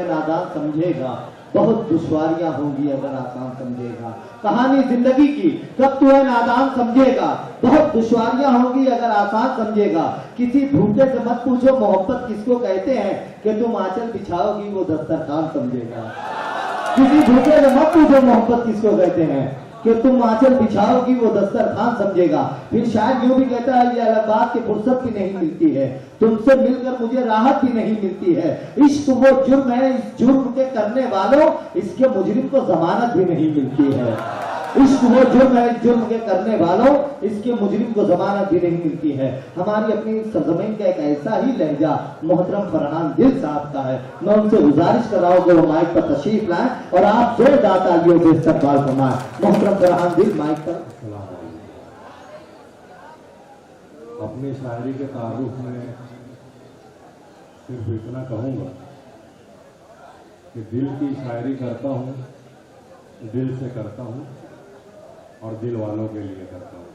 है नादान समझेगा, बहुत दुश्वारियां होंगी अगर आसान समझेगा। कहानी जिंदगी की कब तू है नादान समझेगा, बहुत दुश्वारियां होंगी अगर आसान समझेगा। किसी भूखे से मत पूछो मोहब्बत किसको कहते हैं, कि तुम आंचल बिछाओगी वो दस्तरखान समझेगा। किसी भूखे से मत पूछो मोहब्बत किसको कहते हैं, कि तुम आंचल बिछाओगी वो दस्तरखान समझेगा। फिर शायद यूं भी कहता है, ये अलग बात की फुर्सत भी नहीं मिलती है, तुमसे मिलकर मुझे राहत भी नहीं मिलती है। इश्क वो जुर्म है, इस जुर्म के करने वालों, इसके मुजरिम को जमानत भी नहीं मिलती है। इश्क वो जुर्म है, इस जुर्म के करने वालों, इसके मुजरिम को जमानत भी नहीं मिलती है। हमारी अपनी सरजमीन का एक ऐसा ही लहजा मोहतरम फरहान दिल साहब का है। मैं उनसे गुजारिश कर रहा हूँ कि वो माइक पर तशरीफ लाएं और आप जोरदार तालियों से इस्तकबाल फरमाएं। मोहतरम फरहान दिल माइक पर। अपनी शायरी के तारुफ में सिर्फ इतना कहूँगा कि दिल की शायरी करता हूँ, दिल से करता हूँ और दिल वालों के लिए करता हूँ।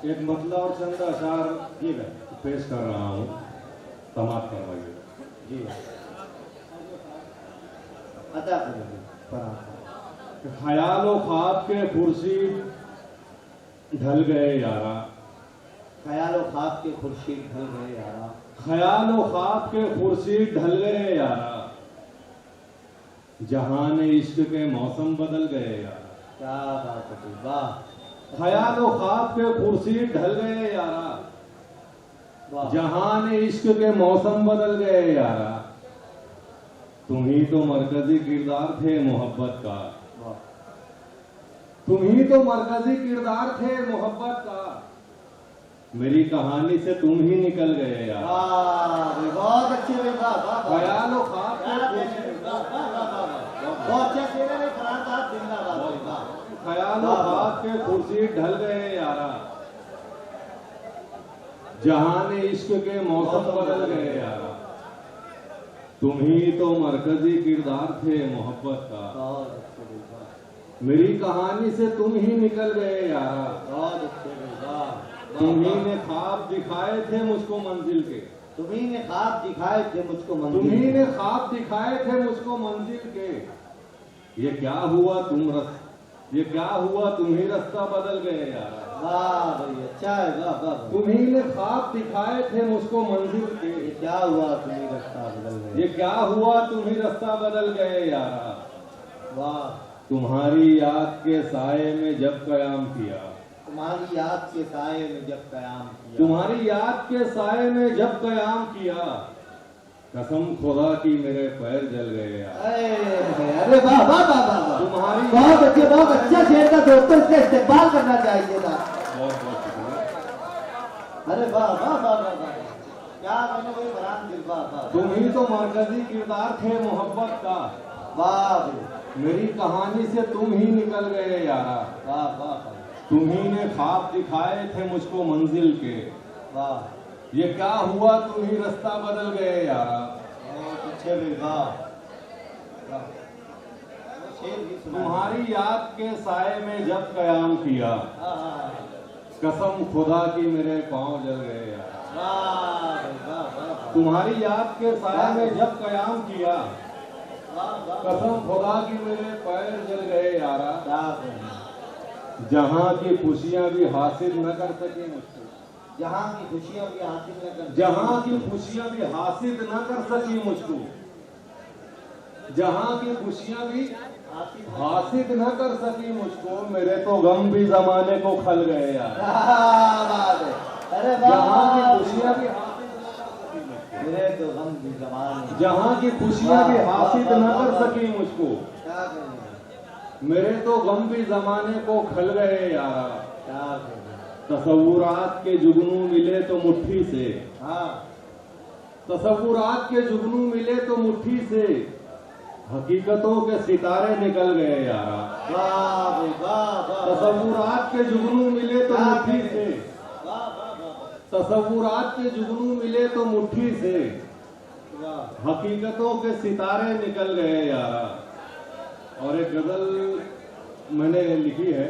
एक मतला और चंद अशार ये पेश कर रहा हूँ, समाप्त करवाइए जी। अदा करेंगे। ख्यालो ख्वाब के खुर्शीद ढल गए यारा, ख्यालो ख्वाब के खुर्शीद ढल गए यारा, ख्यालो ख्वाब के खुर्शीद ढल गए यारा, जहान इश्क के मौसम बदल गए यारा। क्या बात है, वाह। ख्यालो ख्वाब के खुर्शीद ढल गए यारा, जहान इश्क के मौसम बदल गए यारा। तुम ही तो मरकजी किरदार थे मोहब्बत का, तुम ही तो मरकजी किरदार थे मोहब्बत का, मेरी कहानी से तुम ही निकल गए यार। बहुत अच्छे, ख्यालो ख्वाब के ख्यालो ख्वाब के खुर्शीद ढल गए यारा, जहान इश्क के मौसम बदल गए यारा। तुम ही तो मरकजी किरदार थे मोहब्बत का, मेरी कहानी से तुम ही निकल गए यारा। तुम्ही ने ख्वाब दिखाए थे मुझको मंजिल के, तुम्ही ने ख्वाब दिखाए थे मुझको मंजिल, तुम्ही ने ख्वाब दिखाए थे मुझको मंजिल के। ये क्या हुआ ये क्या हुआ तुम ही रास्ता बदल गए यारा। वाह भाई, अच्छा है, वाह वाह। तुम्ही ने ख्वाब दिखाए थे मुझको मंजिल के, ये क्या हुआ तुम ही रास्ता बदल गए, ये क्या हुआ तुम ही रास्ता बदल गए यारा। वाह। तुम्हारी याद के साए में जब कयाम किया, तुम्हारी याद के साए में जब कयाम किया, तुम्हारी याद के साए में जब कयाम किया, कसम खुदा की मेरे पैर जल गए यार। अरे वाह वाह वाह वाह, तुम्हारी बहुत अच्छे, बहुत अच्छा शेर का दोस्तों से इस्तेमाल करना चाहिए था। बहुत बहुत शुक्रिया। अरे वाह वाह वाह वाह, क्या मैंने वही फरहान दिल, वाह वाह। तुम ही तो मरकजी किरदार थे मोहब्बत का, वाह मेरी कहानी से तुम ही निकल गए यारा। वाह वाह, तुम ही ने ख्वाब दिखाए थे मुझको मंजिल के, वाह। ये क्या हुआ तुम ही रास्ता बदल गए यारा। बहुत अच्छे भी, वाह। तुम्हारी याद के साए में जब कयाम किया, कसम खुदा की मेरे पांव जल गए यार। तुम्हारी याद के साए में जब कयाम किया, कसम खुदा की मेरे पैर जल गए यारा। जहां की खुशियां भी हासिल न कर सके मुझको, जहां की खुशियां भी हासिल न कर, जहां की खुशियां भी हासिल न कर सकी मुझको, जहां की खुशियां भी हासिल न कर सकी मुझको, मेरे तो गम भी जमाने को खल गए यार। अरे जहां की खुशियां भी मेरे तो गम भी जमाने, जहां की खुशियां भी हासिल न कर सकी मुझको, मेरे तो गम भी जमाने को खल गए यारा। तसव्वुरात के जुगनू मिले तो मुट्ठी से, तसव्वुरात के जुगनू मिले तो मुट्ठी से, हकीकतों के सितारे निकल गए यारा। तसव्वुरात के जुगनू मिले तो मुट्ठी से, तसव्वुरात के जुगनू मिले तो मुट्ठी से, हकीकतों के सितारे निकल गए यारा। और एक गजल मैंने लिखी है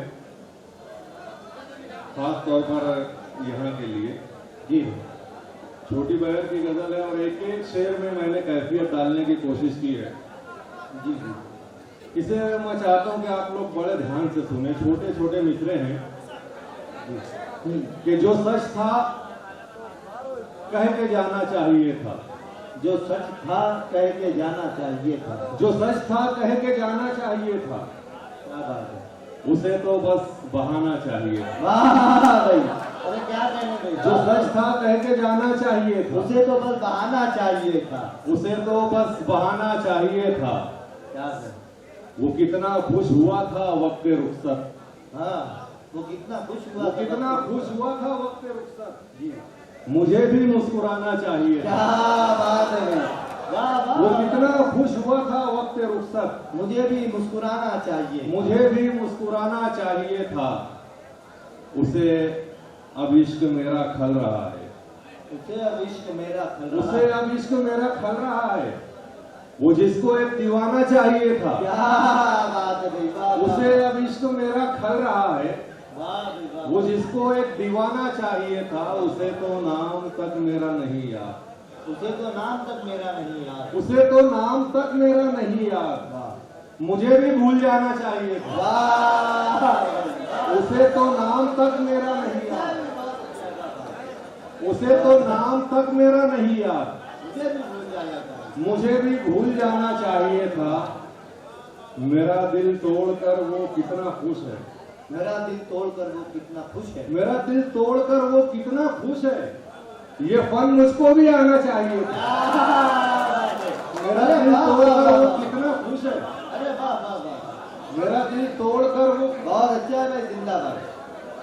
खास तौर पर यहाँ के लिए जी। छोटी बहर की गजल है और एक एक शेर में मैंने कैफियत डालने की कोशिश की है। जी जी। इसे मैं चाहता हूं कि आप लोग बड़े ध्यान से सुने। छोटे छोटे मिसरे हैं कि जो सच था कह के जाना चाहिए था, जो सच था कह के जाना चाहिए था, जो सच था कह के जाना चाहिए था, क्या बात है, उसे तो बस बहाना चाहिए था। वाह भाई, अरे क्या कहने भाई, जो सच था कह के जाना चाहिए था, उसे तो बस बहाना चाहिए था, उसे तो बस बहाना चाहिए था। क्या है, वो कितना खुश हुआ था वक्त रुखसत, हाँ वो कितना खुश हुआ, वो कितना खुश हुआ था वक्त रुखसत। जी, मुझे भी मुस्कुराना चाहिए क्या था। बात है भाई, वाह वाह, वो कितना खुश हुआ था वक्त रुखसत, मुझे भी मुस्कुराना चाहिए, मुझे भी मुस्कुराना चाहिए था। उसे अब इश्क मेरा खल रहा है, उसे अब इश्क मेरा खल रहा उसे अब इश्क मेरा खल रहा है। वो जिसको एक दीवाना चाहिए था, क्या बात है भाई, वाह वाह, उसे अब इश्क मेरा खल रहा है। वाह भाई, वाह, वो जिसको एक दीवाना चाहिए था, उसे तो नाम तक मेरा नहीं याद, उसे तो नाम तक मेरा नहीं याद, उसे तो नाम तक मेरा नहीं याद। वाह मुझे भी भूल जाना चाहिए था, वाह, उसे तो नाम तक मेरा नहीं याद, उसे तो नाम तक मेरा नहीं याद। मुझे भी भूल जाया था, मुझे भी भूल जाना चाहिए था। मेरा दिल तोड़कर वो कितना खुश है, मेरा दिल तोड़कर वो कितना खुश है, मेरा दिल तोड़कर वो कितना खुश है। ये फन मुझको भी आना चाहिए था। मेरा दिल तोड़कर वो कितना खुश है, अरे वाह वाह वाह, मेरा दिल तोड़कर वो, बहुत अच्छा है भाई, जिंदाबाद,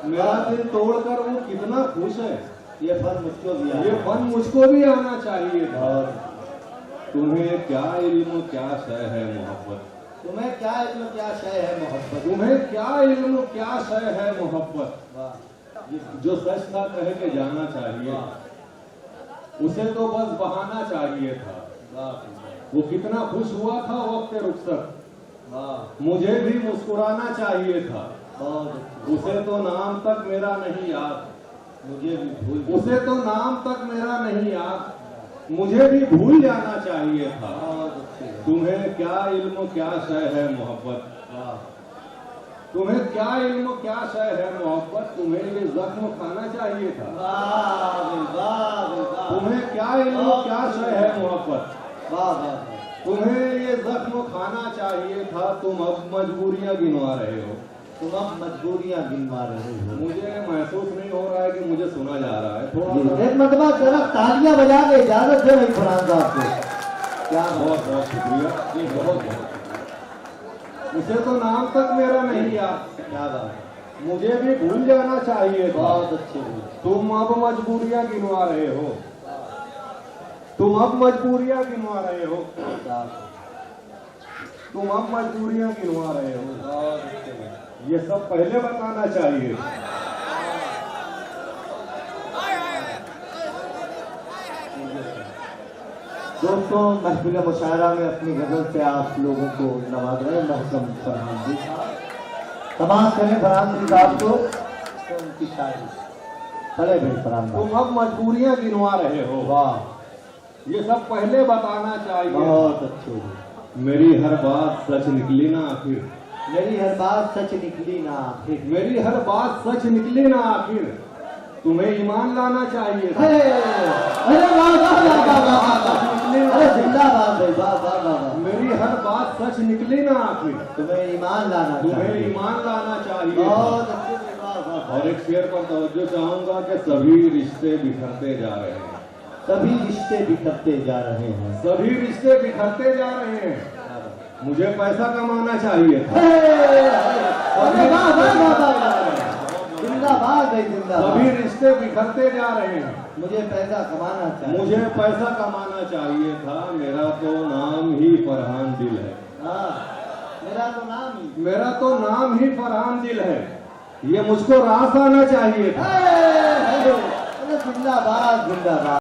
मेरा दिल तोड़कर वो कितना खुश है। ये फन मुझको भी ये आया, फन मुझको भी आना चाहिए था। और तुम्हें क्या इल्म क्या शय है मोहब्बत, तुम्हें क्या इल्म क्या शय है मोहब्बत, तुम्हें क्या इल्म क्या शय है मोहब्बत। वाह, ये जो सच था कह के जाना चाहिए, उसे तो बस बहाना चाहिए था। वाह वो कितना खुश हुआ था वक्त रुखसत, वाह, मुझे भी मुस्कुराना चाहिए था। बहुत अच्छी, उसे तो नाम तक मेरा नहीं याद, मुझे भी भूल, उसे तो नाम तक मेरा नहीं याद। मुझे भी भूल जाना चाहिए था। बहुत अच्छी, तुम्हें क्या इल्म क्या शय है मोहब्बत, वाह, तुम्हें क्या इल्म क्या शय है मोहब्बत। तुम्हें ये जख्म खाना चाहिए था, वाह भाई, वाह भाई, वाह, तुम्हें क्या इल्म क्या शय है मोहब्बत। वाह वाह, तुम्हें ये जख्म खाना चाहिए था। तुम अब मजबूरियां गिनवा रहे हो, तुम अब मजबूरियां गिनवा रहे हो। मुझे महसूस नहीं हो रहा है कि मुझे सुना जा रहा है। थोड़ा सा एक मरतबा जरा तालियां बजा के इजाजत दे भाई फरहान साहब को, क्या बहुत बहुत शुक्रिया जी, बहुत बहुत। उसे तो नाम तक मेरा नहीं याद, क्या बात, मुझे भी भूल जाना चाहिए था। बहुत अच्छे हुए, तुम अब मजबूरियां गिनवा रहे हो, तुम अब मजबूरियां गिनवा रहे हो, तुम अब मजबूरियां गिनवा रहे हो। बहुत अच्छे हुए, ये सब पहले बताना चाहिए। दोस्तों महफिल मुशायरा में अपनी गजल से आप लोगों को नवाज रहे महकम फरहान जी, तमाम करें फरहान जी साहब को तो उनकी शायरी चले भाई फरहान साहब, तुम अब मजबूरियां गिनवा रहे हो, वाह, ये सब पहले बताना चाहिए। बहुत अच्छे हुए, मेरी हर बात सच निकली ना आखिर, मेरी हर बात सच निकली ना आखिर, मेरी हर बात सच निकली ना आखिर। तुम्हें ईमान लाना चाहिए था। अरे अरे वाह वाह वाह वाह वाह, अरे जिंदाबाद भाई, वाह वाह वाह वाह, मेरी हर बात सच निकली ना आखिर। तुम्हें ईमान लाना तुम्हें चाहिए, ईमान लाना चाहिए था। बहुत अच्छे भाई, वाह वाह वाह, और एक शेर पर तवज्जो चाहूंगा कि सभी रिश्ते बिखरते जा रहे हैं, सभी रिश्ते बिखरते जा रहे हैं, सभी रिश्ते बिखरते जा रहे हैं। मुझे पैसा कमाना चाहिए था, अरे वाह वाह वाह वाह वाह, जिंदाबाद भाई जिंदाबाद, सभी रिश्ते बिखरते जा रहे हैं। मुझे पैसा कमाना चाहिए, मुझे पैसा कमाना चाहिए था। मेरा तो नाम ही फरहान दिल है, हाँ मेरा तो नाम ही, मेरा तो नाम ही फरहान दिल है। ये मुझको रास आना चाहिए था। अरे जिंदाबाद जिंदाबाद।